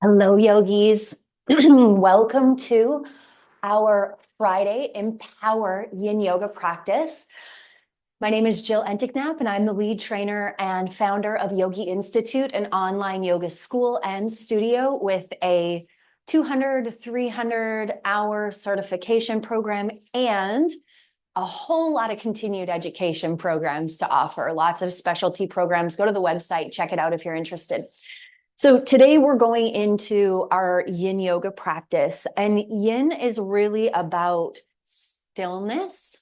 Hello, yogis. Welcome to our Friday Empower Yin Yoga practice. My name is Jill Enticknap, and I'm the lead trainer and founder of Yogi Institute, an online yoga school and studio with a 200 to 300 hour certification program and a whole lot of continued education programs to offer. Lots of specialty programs. Go to the website, check it out if you're interested. So today we're going into our yin yoga practice, and yin is really about stillness.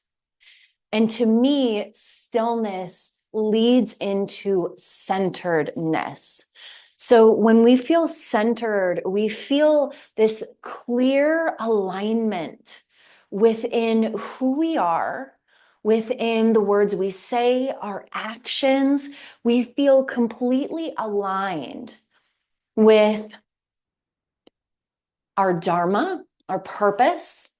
And to me, stillness leads into centeredness. So when we feel centered, we feel this clear alignment within who we are, within the words we say, our actions. We feel completely aligned with our dharma, our purpose,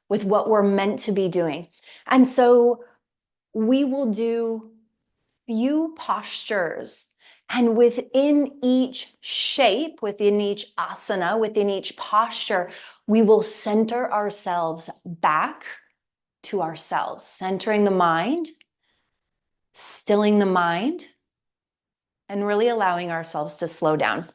with what we're meant to be doing. And so we will do few postures. And within each shape, within each asana, within each posture, we will center ourselves back to ourselves, centering the mind, stilling the mind, and really allowing ourselves to slow down.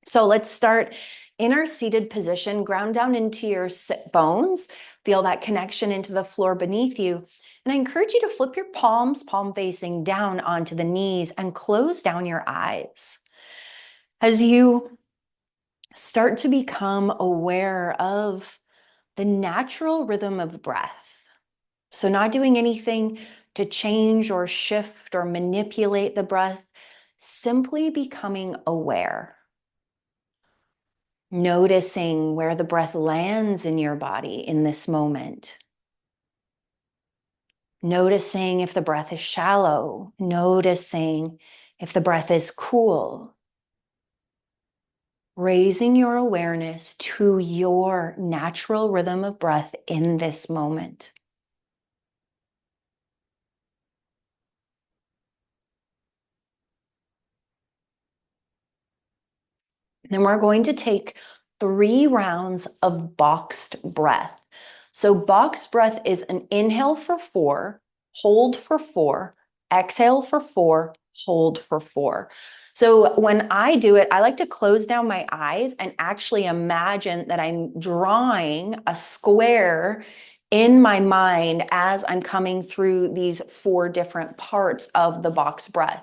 So let's start in our seated position, ground down into your sit bones, feel that connection into the floor beneath you. And I encourage you to flip your palms, palm facing down onto the knees, and close down your eyes. As you start to become aware of the natural rhythm of breath. So not doing anything to change or shift or manipulate the breath, simply becoming aware. Noticing where the breath lands in your body in this moment. Noticing if the breath is shallow. Noticing if the breath is cool. Raising your awareness to your natural rhythm of breath in this moment. Then we're going to take 3 rounds of boxed breath. So boxed breath is an inhale for 4, hold for 4, exhale for 4, hold for 4. So when I do it, I like to close down my eyes and actually imagine that I'm drawing a square in my mind as I'm coming through these 4 different parts of the box breath.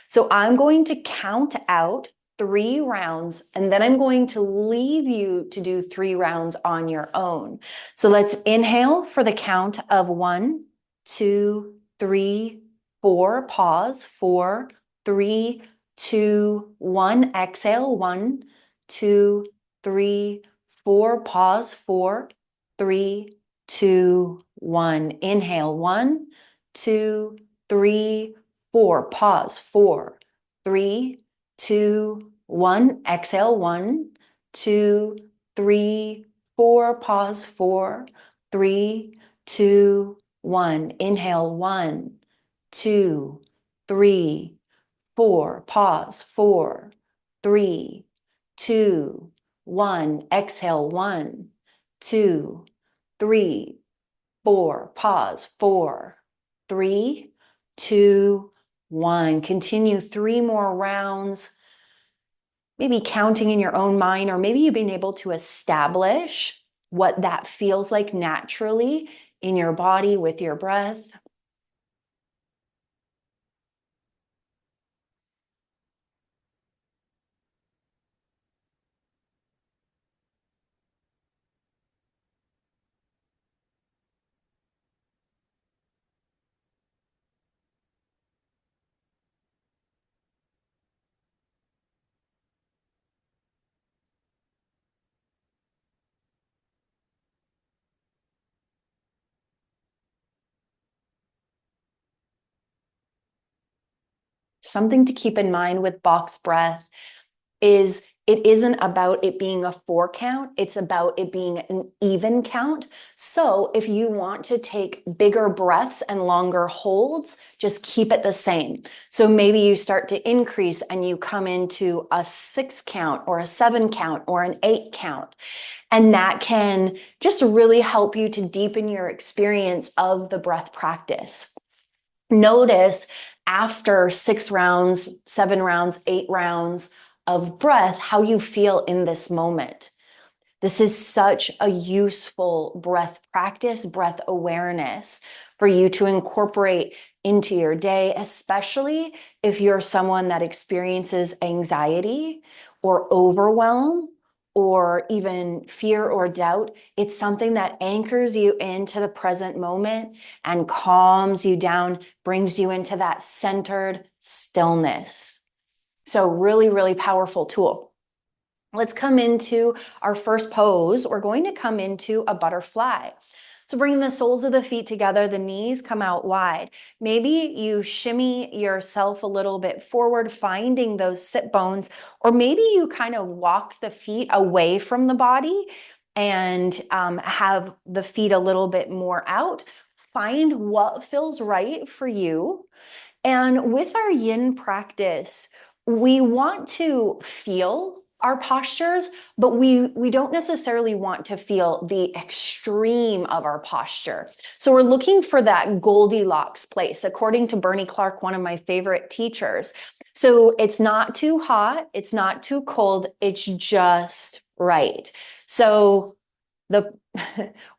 So I'm going to count out 3 rounds, and then I'm going to leave you to do 3 rounds on your own. So let's inhale for the count of 1, 2, 3, 4. Pause. 4, 3, 2, 1. Exhale. 1, 2, 3, 4. Pause. 4, 3, 2, 1. Inhale. 1, 2, 3, 4. Pause. 4, 3, 2, 1. Exhale. 1, 2, 3, 4. Pause. 4, 3, 2, 1. Inhale. 1, 2, 3, 4. Pause. 4, 3, 2, 1. Exhale. 1, 2, 3, 4. Pause. 4, 3, 2, 1. Continue 3 more rounds. Maybe counting in your own mind, or maybe you've been able to establish what that feels like naturally in your body with your breath. Something to keep in mind with box breath is It isn't about it being a 4 count. It's about it being an even count. So if you want to take bigger breaths and longer holds, just keep it the same. So maybe you start to increase and you come into a 6 count or a 7 count or an 8 count. And that can just really help you to deepen your experience of the breath practice. Notice after 6 rounds, 7 rounds, 8 rounds of breath, how you feel in this moment. This is such a useful breath practice, breath awareness for you to incorporate into your day, especially if you're someone that experiences anxiety or overwhelm or even fear or doubt. It's something that anchors you into the present moment and calms you down, brings you into that centered stillness. So really, really powerful tool. Let's come into our first pose. We're going to come into a butterfly. So bring the soles of the feet together, the knees come out wide. Maybe you shimmy yourself a little bit forward, finding those sit bones, or maybe you kind of walk the feet away from the body and have the feet a little bit more out. Find what feels right for you. And with our yin practice, we want to feel our postures, but we don't necessarily want to feel the extreme of our posture. So we're looking for that Goldilocks place, according to Bernie Clark, one of my favorite teachers. So it's not too hot, it's not too cold, it's just right. So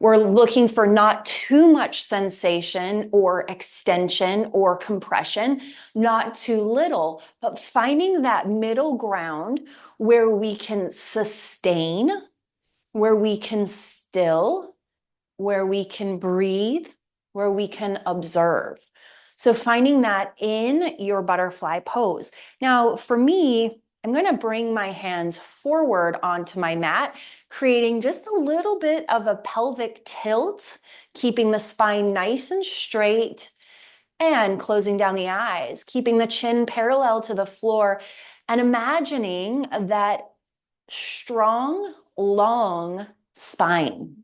we're looking for not too much sensation or extension or compression, not too little, but finding that middle ground where we can sustain, where we can still, where we can breathe, where we can observe. So finding that in your butterfly pose. Now, for me, I'm going to bring my hands forward onto my mat, creating just a little bit of a pelvic tilt, keeping the spine nice and straight, and closing down the eyes, keeping the chin parallel to the floor, and imagining that strong, long spine.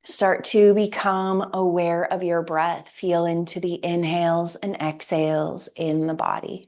Start to become aware of your breath. Feel into the inhales and exhales in the body.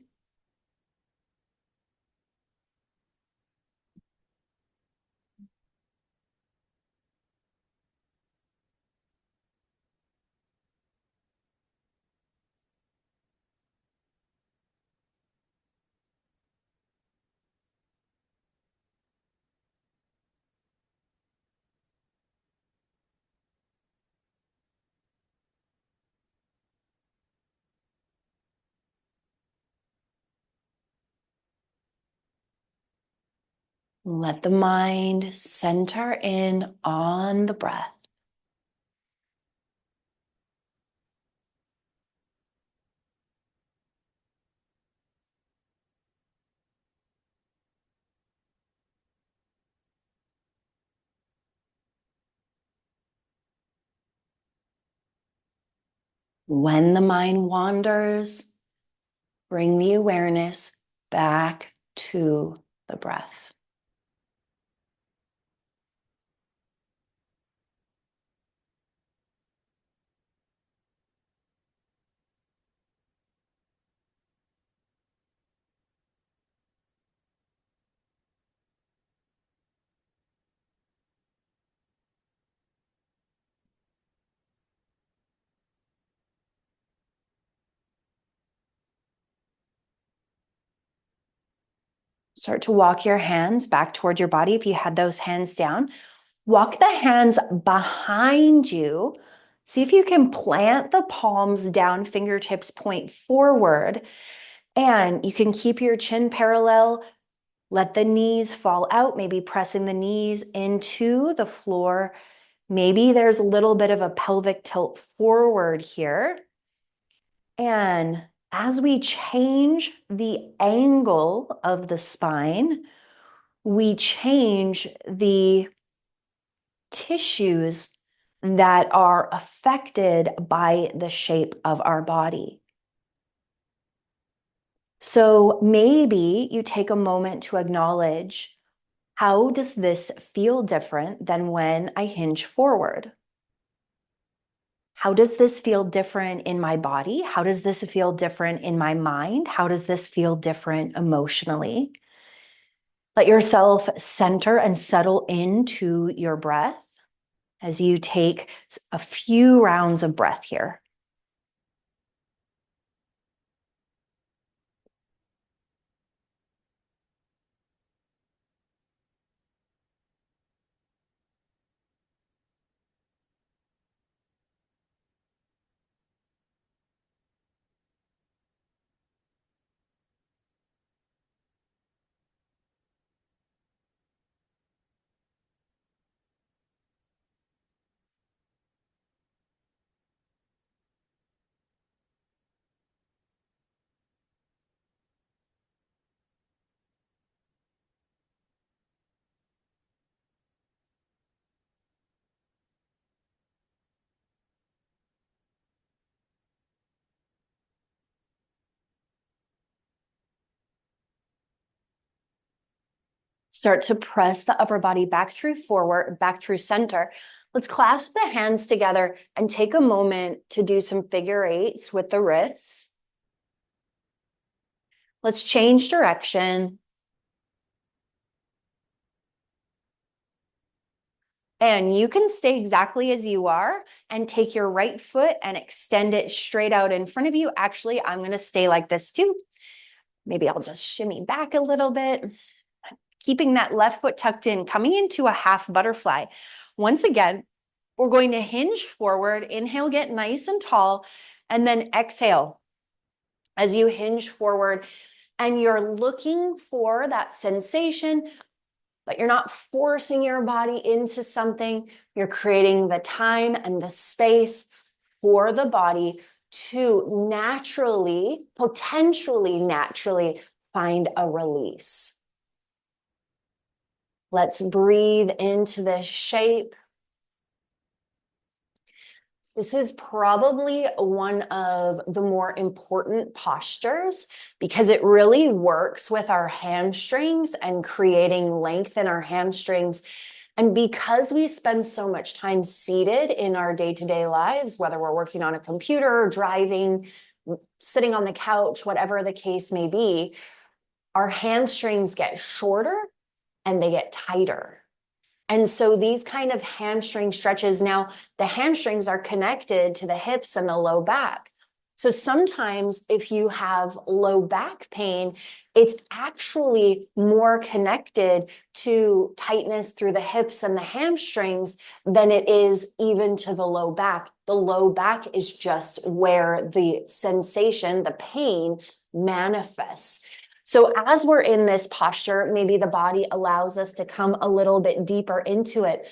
Let the mind center in on the breath. When the mind wanders, bring the awareness back to the breath. Start to walk your hands back toward your body. If you had those hands down, walk the hands behind you. See if you can plant the palms down, fingertips point forward, and you can keep your chin parallel. Let the knees fall out, maybe pressing the knees into the floor. Maybe there's a little bit of a pelvic tilt forward here. And as we change the angle of the spine, we change the tissues that are affected by the shape of our body. So maybe you take a moment to acknowledge, how does this feel different than when I hinge forward? How does this feel different in my body? How does this feel different in my mind? How does this feel different emotionally? Let yourself center and settle into your breath as you take a few rounds of breath here. Start to press the upper body back through forward, back through center. Let's clasp the hands together and take a moment to do some figure eights with the wrists. Let's change direction. And you can stay exactly as you are and take your right foot and extend it straight out in front of you. Actually, I'm going to stay like this too. Maybe I'll just shimmy back a little bit, keeping that left foot tucked in, coming into a half butterfly. Once again, we're going to hinge forward. Inhale, get nice and tall, and then exhale as you hinge forward. And you're looking for that sensation, but you're not forcing your body into something. You're creating the time and the space for the body to naturally, potentially naturally find a release. Let's breathe into this shape. This is probably one of the more important postures because it really works with our hamstrings and creating length in our hamstrings. And because we spend so much time seated in our day-to-day lives, whether we're working on a computer, driving, sitting on the couch, whatever the case may be, our hamstrings get shorter and they get tighter. And so these kind of hamstring stretches, now the hamstrings are connected to the hips and the low back. So sometimes if you have low back pain, it's actually more connected to tightness through the hips and the hamstrings than it is even to the low back. The low back is just where the sensation, the pain manifests. So as we're in this posture, maybe the body allows us to come a little bit deeper into it.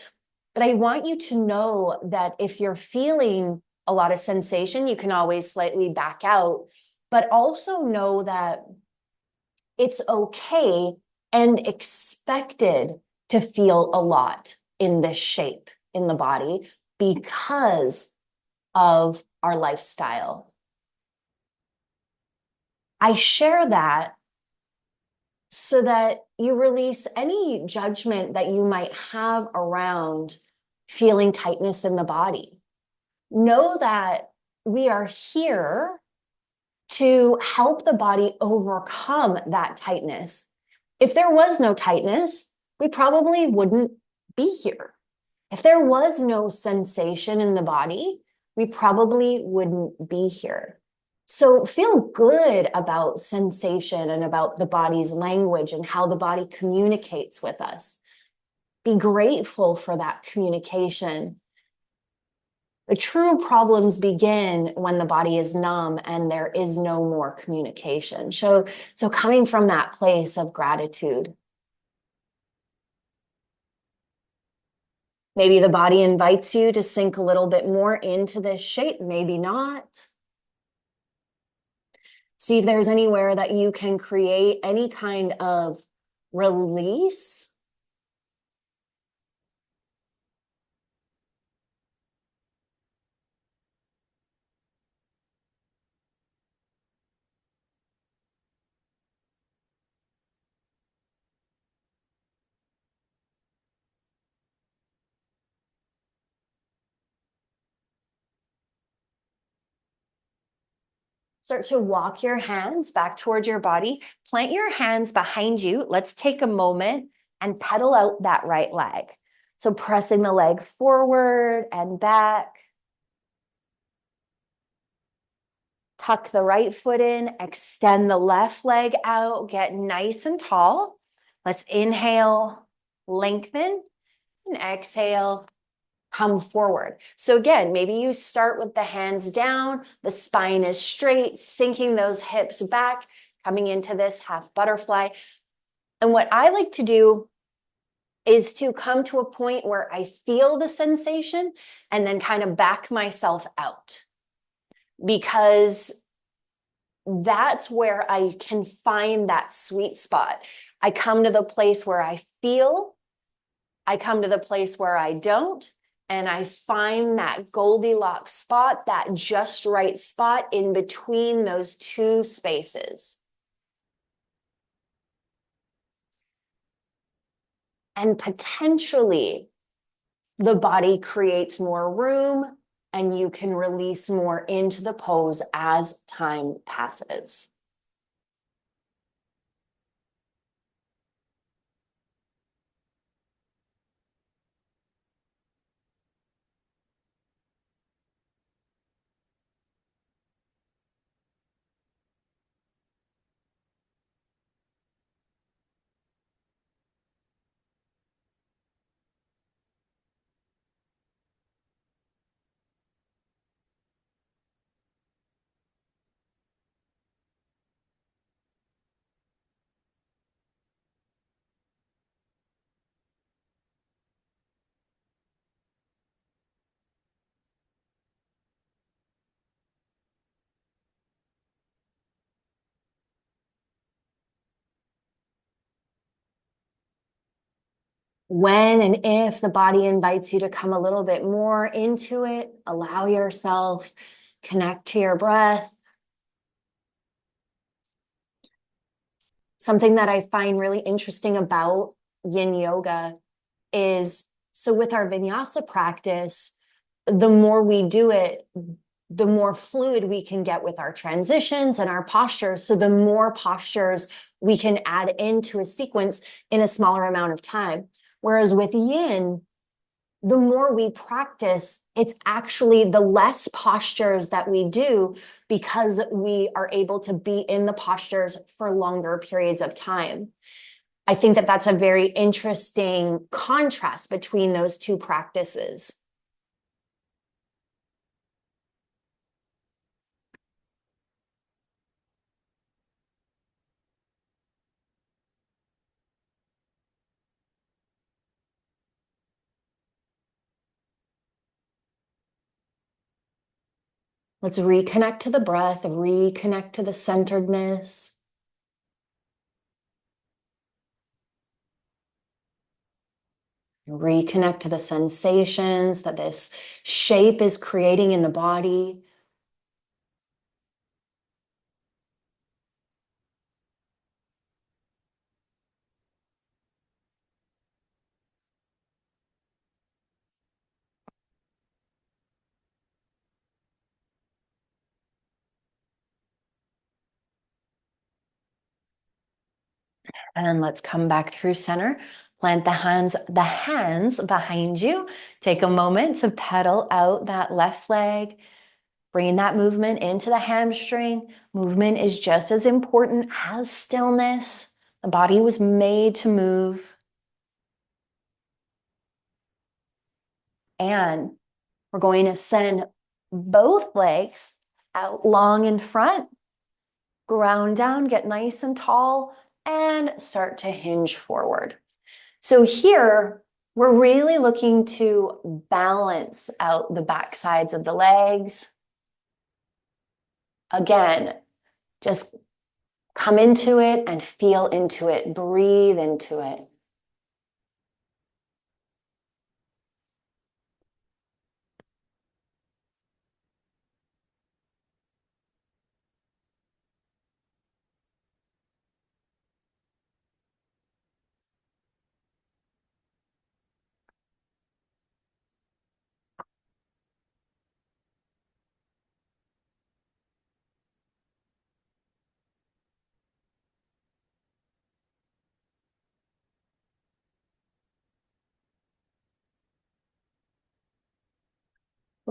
But I want you to know that if you're feeling a lot of sensation, you can always slightly back out, but also know that it's okay and expected to feel a lot in this shape in the body because of our lifestyle. I share that so that you release any judgment that you might have around feeling tightness in the body. Know that we are here to help the body overcome that tightness. If there was no tightness, we probably wouldn't be here. If there was no sensation in the body, we probably wouldn't be here. So feel good about sensation and about the body's language and how the body communicates with us. Be grateful for that communication. The true problems begin when the body is numb and there is no more communication. So coming from that place of gratitude. Maybe the body invites you to sink a little bit more into this shape, maybe not. See if there's anywhere that you can create any kind of release. Start to walk your hands back towards your body. Plant your hands behind you. Let's take a moment and pedal out that right leg. So pressing the leg forward and back. Tuck the right foot in, extend the left leg out, get nice and tall. Let's inhale, lengthen, and exhale, come forward. So again, maybe you start with the hands down, the spine is straight, sinking those hips back, coming into this half butterfly. And what I like to do is to come to a point where I feel the sensation and then kind of back myself out, because that's where I can find that sweet spot. I come to the place where I feel, I come to the place where I don't, and I find that Goldilocks spot, that just right spot in between those two spaces. And potentially the body creates more room and you can release more into the pose as time passes. When and if the body invites you to come a little bit more into it, allow yourself, connect to your breath. Something that I find really interesting about yin yoga is, so with our vinyasa practice, the more we do it, the more fluid we can get with our transitions and our postures. So the more postures we can add into a sequence in a smaller amount of time. Whereas with yin, the more we practice, it's actually the less postures that we do, because we are able to be in the postures for longer periods of time. I think that that's a very interesting contrast between those two practices. Let's reconnect to the breath, reconnect to the centeredness. Reconnect to the sensations that this shape is creating in the body. And let's come back through center. Plant the hands behind you. Take a moment to pedal out that left leg. Bringing that movement into the hamstring. Movement is just as important as stillness. The body was made to move. And we're going to send both legs out long in front. Ground down, get nice and tall, and start to hinge forward. So here, we're really looking to balance out the back sides of the legs. Again, just come into it and feel into it. Breathe into it.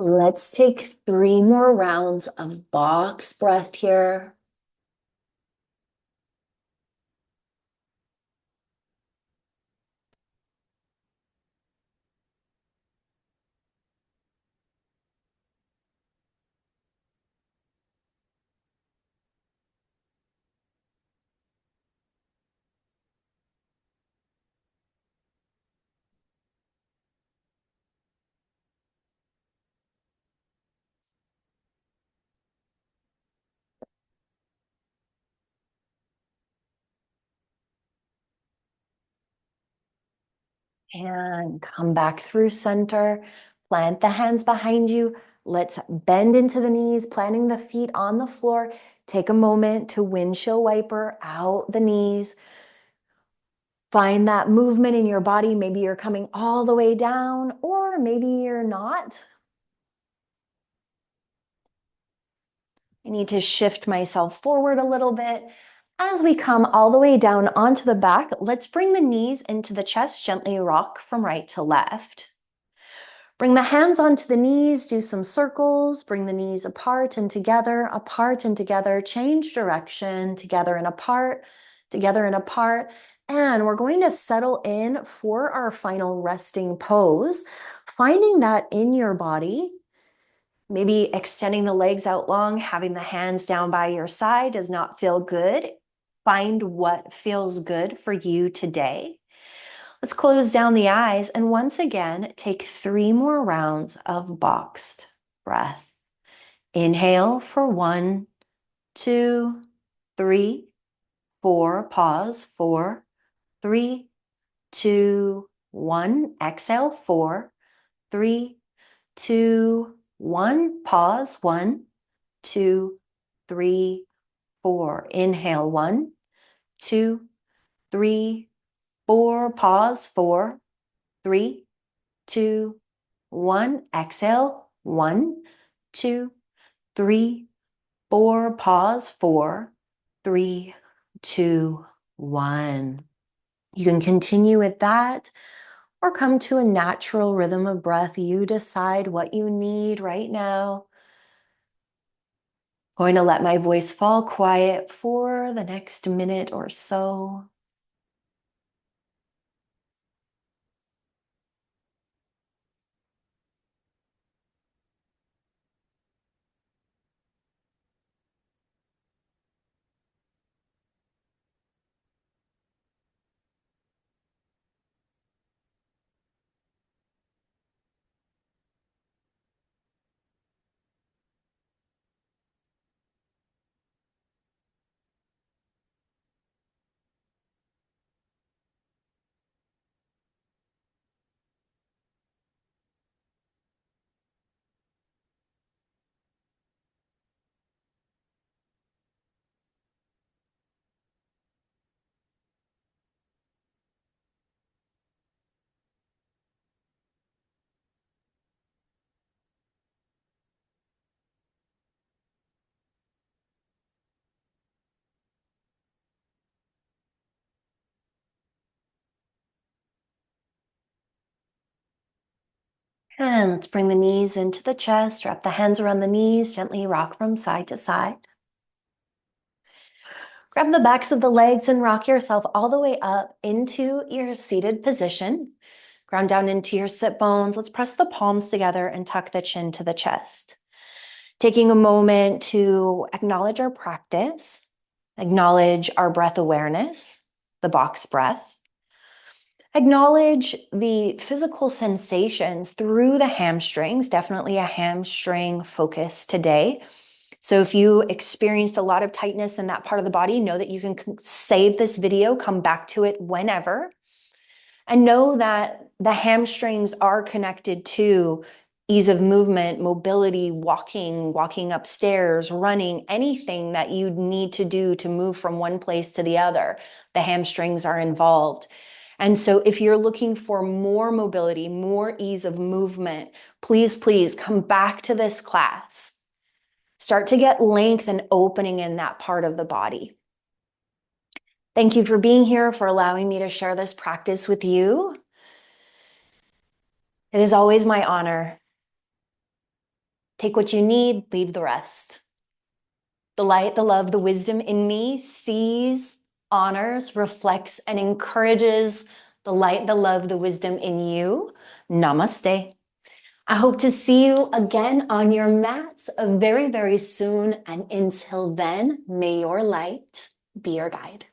Let's take 3 more rounds of box breath here. And come back through center. Plant the hands behind you. Let's bend into the knees, planting the feet on the floor. Take a moment to windshield wiper out the knees. Find that movement in your body. Maybe you're coming all the way down, or maybe you're not. I need to shift myself forward a little bit. As we come all the way down onto the back, let's bring the knees into the chest, gently rock from right to left. Bring the hands onto the knees, do some circles, bring the knees apart and together, change direction, together and apart, together and apart. And we're going to settle in for our final resting pose, finding that in your body. Maybe extending the legs out long, having the hands down by your side does not feel good. Find what feels good for you today. Let's close down the eyes and once again, take 3 more rounds of boxed breath. Inhale for 1, 2, 3, 4. Pause. 4, 3, 2, 1. Exhale. 4, 3, 2, 1. Pause. 1, 2, 3, 4. Inhale. 1, 2, 3, 4. Pause. 4, 3, 2, 1. Exhale. 1, 2, 3, 4. Pause. 4, 3, 2, 1. You can continue with that or come to a natural rhythm of breath. You decide what you need right now. Going to let my voice fall quiet for the next minute or so. And let's bring the knees into the chest, wrap the hands around the knees, gently rock from side to side. Grab the backs of the legs and rock yourself all the way up into your seated position. Ground down into your sit bones. Let's press the palms together and tuck the chin to the chest. Taking a moment to acknowledge our practice, acknowledge our breath awareness, the box breath. Acknowledge the physical sensations through the hamstrings, definitely a hamstring focus today. So if you experienced a lot of tightness in that part of the body, know that you can save this video, come back to it whenever, and know that the hamstrings are connected to ease of movement, mobility, walking upstairs, running, anything that you need to do to move from one place to the other. The hamstrings are involved. And so if you're looking for more mobility, more ease of movement, please, please come back to this class. Start to get length and opening in that part of the body. Thank you for being here, for allowing me to share this practice with you. It is always my honor. Take what you need, leave the rest. The light, the love, the wisdom in me sees, honors, reflects, and encourages the light, the love, the wisdom in you. Namaste. I hope to see you again on your mats very, very soon. And until then, may your light be your guide.